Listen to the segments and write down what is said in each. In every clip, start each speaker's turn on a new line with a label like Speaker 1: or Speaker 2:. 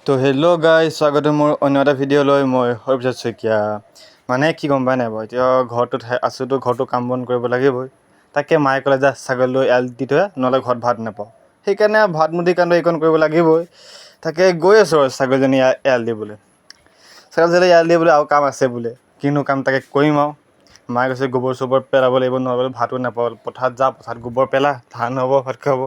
Speaker 1: তো hello' guys, স্বাগত মোৰ অন্য এটা ভিডিঅ'লৈ। মই হৰপ্ৰসাদ শইকীয়া। মানে কি গম পাই নাই বাৰু, এতিয়া ঘৰটোত আছোঁতো, ঘৰটো কাম বন কৰিব লাগিবই। তাকে মায়ে ক'লে যে ছাগলীলৈ এৰাল দি থৈ, নহ'লে ঘৰত ভাত নাপাওঁ। সেইকাৰণে ভাত মুঠি কাৰণে এইকণ কৰিব লাগিবই। তাকে গৈ আছোঁ আৰু ছাগলীজনী এৰাল দিবলৈ। ছাগলীজনী এৰাল দিবলৈ আৰু কাম আছে বোলে। কিনো কাম তাকে কৰিম আৰু। মায়ে কৈছে গোবৰ চোবৰ পেলাব লাগিব, নহ'লে ভাতো নাপাওঁ। পথাৰত যা, পথাৰত গোবৰ পেলা, ধান হ'ব, ভাত খাব।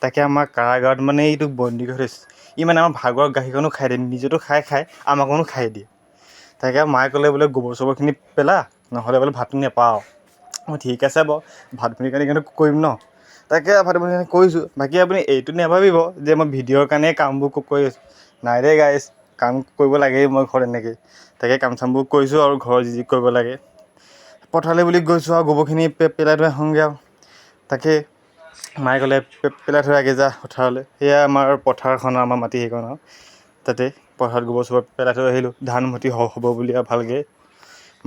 Speaker 1: তাকে আমাৰ কাৰাগাৰত মানে এইটো বন্দী কৰি থৈছে। ই মানে আমাৰ ভাগৰ গাখীৰকণো খাই দিয়ে, নিজেতো খাই আমাকনো খাই দিয়ে। তাকে মায়ে ক'লে বোলে গোবৰ চোবৰখিনি পেলা, নহ'লে বোলে ভাত নেপাওঁ। মই ঠিক আছে বাৰু, ভাত পানীৰ কাৰণে কিন্তু কৰিম ন। তাকে ভাত পানী কৰিছোঁ। বাকী আপুনি এইটো নাভাবিব যে মই ভিডিঅ'ৰ কাৰণে কামবোৰ কৰি আছোঁ। নাই দেই গাইজ, কাম কৰিব লাগেই মই ঘৰত এনেকৈ। তাকে কাম চামবোৰ কৰিছোঁ আৰু ঘৰৰ যি কৰিব লাগে। পথাৰলৈ বুলি গৈছোঁ আৰু গোবৰখিনি পেলাই থৈ আহোঁগৈ আৰু। তাকে মায়ে ক'লে পেলাই থৈ আগে যা পথাৰলৈ। সেয়া আমাৰ পথাৰখন, আমাৰ মাটি সেইখন আৰু। তাতে পথাৰত গোবৰ চোবৰ পেলাই থৈ আহিলোঁ, ধান মুঠি হ'ব বুলি আৰু ভালকৈ।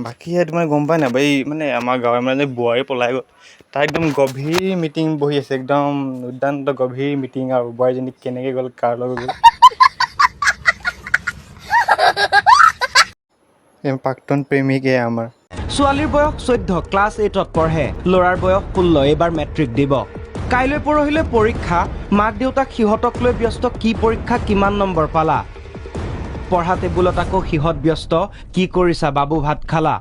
Speaker 1: বাকী তোমাৰ গম পাই নাই বাৰু, এই মানে আমাৰ গাঁৱৰ মানে বোৱাৰী পলাই গ'ল। তাই একদম গভীৰ মিটিং বহি আছে, একদম দুৰ্দান্ত গভীৰ মিটিং আৰু। বোৱাৰীজনী কেনেকৈ গ'ল, কাৰ লগত গ'ল। প্ৰাক্তন প্ৰেমিকে আমাৰ।
Speaker 2: ছোৱালীৰ বয়স 14, ক্লাছ 8ত পঢ়ে। ল'ৰাৰ বয়স 16, এইবাৰ মেট্ৰিক দিব। কাইলৈ পৰহিলৈ পৰীক্ষা। মাক দেউতাক সিহঁতক লৈ ব্যস্ত, কি পৰীক্ষা কিমান নম্বৰ পালা। পঢ়া টেবুলত আকৌ সিহঁত ব্যস্ত, কি কৰিছা বাবু ভাত খালা।